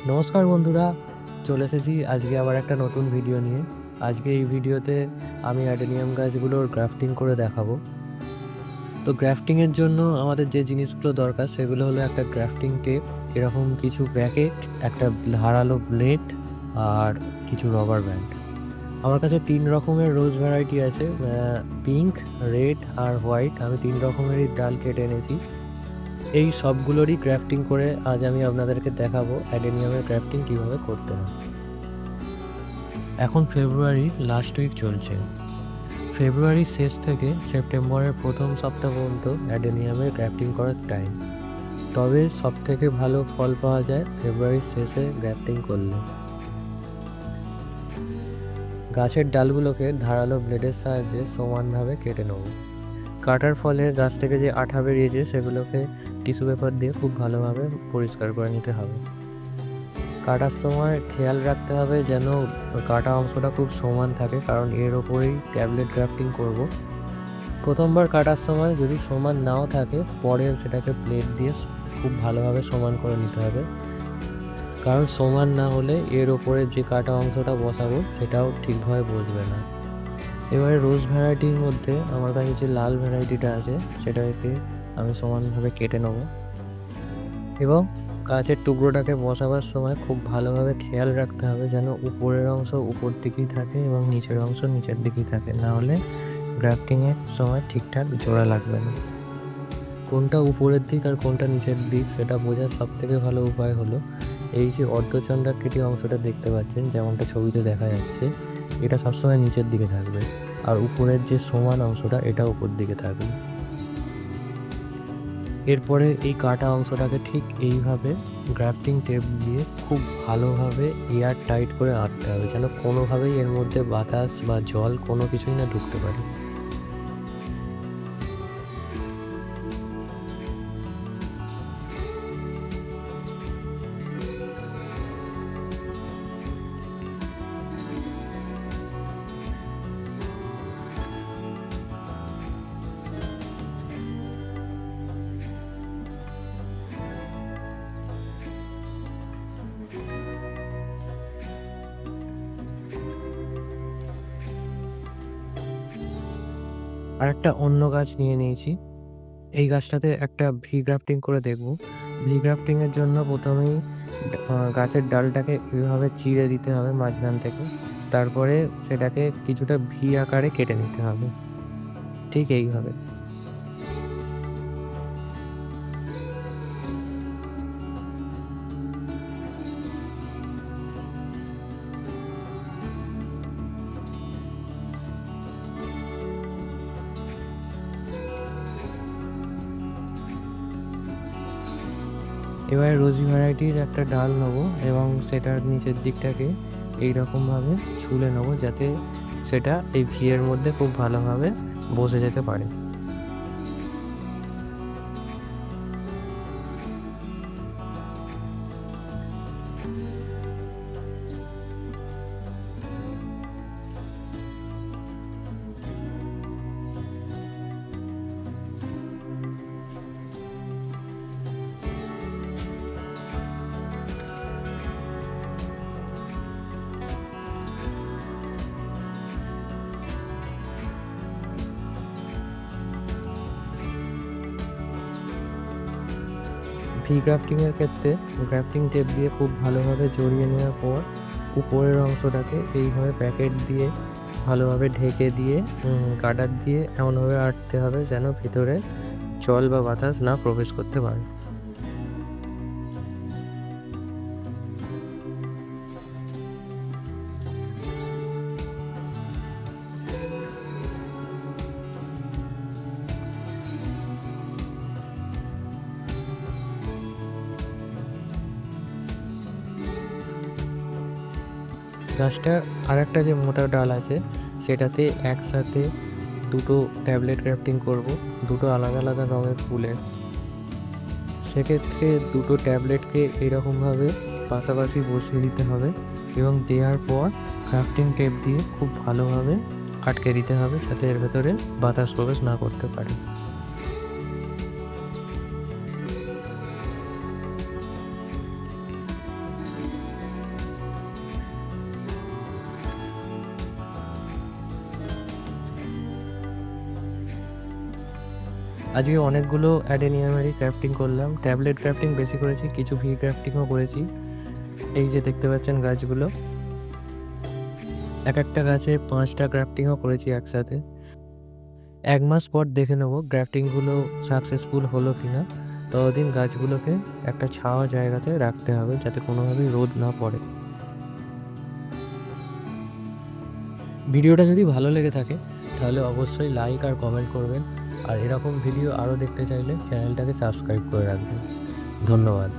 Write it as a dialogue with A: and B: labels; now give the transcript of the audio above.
A: নমস্কার বন্ধুরা, চলে এসেছি আজকে আবার একটা নতুন ভিডিও নিয়ে। আজকে এই ভিডিওতে আমি অ্যাডেনিয়াম গাছগুলোর গ্রাফটিং করে দেখাবো। তো গ্রাফটিংয়ের জন্য আমাদের যে জিনিসগুলো দরকার সেগুলো হলো একটা গ্রাফটিং টেপ, এরকম কিছু প্যাকেট, একটা ধারালো ব্লেড আর কিছু রবার ব্যান্ড। আমার কাছে 3 রকমের রোজ ভ্যারাইটি আছে, পিঙ্ক, রেড আর হোয়াইট। আমি 3 রকমেরই ডাল কেটে এনেছি। এই সবগুলোরই গ্রাফটিং করে আজ আমি আপনাদেরকে দেখাবো অ্যাডেনিয়ামের গ্রাফটিং কীভাবে করতে হয়। এখন ফেব্রুয়ারির লাস্ট উইক চলছে। ফেব্রুয়ারির শেষ থেকে সেপ্টেম্বরের প্রথম সপ্তাহ পর্যন্ত অ্যাডেনিয়ামের গ্রাফটিং করার টাইম। তবে সবথেকে ভালো ফল পাওয়া যায় ফেব্রুয়ারির শেষে গ্রাফটিং করলে। গাছের ডালগুলোকে ধারালো ব্লেডের সাহায্যে সমানভাবে কেটে নেব। কাটার ফলে গাছ থেকে যে আঠা বেরিয়েছে সেগুলোকে টিস্যু পেপার দিয়ে খুব ভালোভাবে পরিষ্কার করে নিতে হবে। কাটার সময় খেয়াল রাখতে হবে যেন কাটা অংশটা খুব সমান থাকে, কারণ এর ওপরেই ট্যাবলেট গ্রাফটিং করব। প্রথমবার কাটার সময় যদি সমান নাও থাকে, পরে সেটাকে প্লেট দিয়ে খুব ভালোভাবে সমান করে নিতে হবে, কারণ সমান না হলে এর ওপরে যে কাটা অংশটা বসাবো সেটাও ঠিকভাবে বসবে না। এবারে রোজ ভ্যারাইটির মধ্যে আমার কাছে যে লাল ভ্যারাইটিটা আছে সেটাকে আমি সমানভাবে কেটে নেব এবং গাছের টুকরোটাকে বসাবার সময় খুব ভালোভাবে খেয়াল রাখতে হবে যেন উপরের অংশ উপর দিকেই থাকে এবং নিচের অংশ নিচের দিকেই থাকে, না হলে গ্রাফটিংয়ের সময় ঠিকঠাক জোড়া লাগবে না। কোনটা উপরের দিক আর কোনটা নিচের দিক সেটা বোঝার সবথেকে ভালো উপায় হলো এই যে অর্ধচন্দ্রাকৃতি অংশটা দেখতে পাচ্ছেন, যেমনটা ছবিতে দেখা যাচ্ছে, এটা সবসময় নিচের দিকে থাকবে আর উপরের যে সমান অংশটা এটা উপর দিকে থাকবে। এরপরে এই কাটা অংশটাকে ঠিক এইভাবে গ্রাফটিং টেপ দিয়ে খুব ভালোভাবে এয়ার টাইট করে আঁটতে হবে, যেন কোনোভাবেই এর মধ্যে বাতাস বা জল কোনো কিছুই না ঢুকতে পারে। আর একটা অন্য গাছ নিয়ে নিয়েছি। এই গাছটাতে একটা ভি গ্রাফটিং করে দেখব। ভি গ্রাফটিংয়ের জন্য প্রথমেই গাছের ডালটাকে এইভাবে চিড়ে দিতে হবে মাঝখান থেকে। তারপরে সেটাকে কিছুটা ভি আকারে কেটে নিতে হবে, ঠিক এইভাবে। এবারে রোজি ভ্যারাইটির একটা ডাল নেবো এবং সেটার নিচের দিকটাকে এইরকমভাবে ছুলে নেবো, যাতে সেটা এই ভিয়ের মধ্যে খুব ভালোভাবে বসে যেতে পারে। ভি গ্রাফটিংয়ের ক্ষেত্রে গ্রাফটিং টেপ দিয়ে খুব ভালোভাবে জড়িয়ে নেওয়ার পর উপরের অংশটাকে এইভাবে প্যাকেট দিয়ে ভালোভাবে ঢেকে দিয়ে গার্ডার দিয়ে এমনভাবে আঁটতে হবে যেন ভেতরে জল বা বাতাস না প্রবেশ করতে পারে। গাছটার আরেকটা যে মোটা ডাল আছে সেটাতে একসাথে দুটো ট্যাবলেট গ্রাফটিং করব, দুটো আলাদা আলাদা রঙের ফুলের। সেক্ষেত্রে দুটো ট্যাবলেটকে এরকমভাবে পাশাপাশি বসিয়ে দিতে হবে এবং দেওয়ার পর গ্রাফটিং টেপ দিয়ে খুব ভালোভাবে আটকে দিতে হবে যাতে এর ভেতরে বাতাস প্রবেশ না করতে পারে। আজকে অনেকগুলো অ্যাডেনিয়ামেরই ক্রাফটিং করলাম। ট্যাবলেট ক্রাফটিং বেশি করেছি, কিছু ভি ক্রাফটিংও করেছি। এই যে দেখতে পাচ্ছেন গাছগুলো, এক একটা গাছে 5টা ক্রাফটিংও করেছি একসাথে। 1 মাস পর দেখে নেবো গ্রাফটিংগুলো সাকসেসফুল হলো কিনা। ততদিন গাছগুলোকে একটা ছাওয়া জায়গাতে রাখতে হবে যাতে কোনোভাবেই রোদ না পড়ে। ভিডিওটা যদি ভালো লেগে থাকে তাহলে অবশ্যই লাইক আর কমেন্ট করবেন, আর এরকম ভিডিও আরও দেখতে চাইলে চ্যানেলটাকে সাবস্ক্রাইব করে রাখবেন। ধন্যবাদ।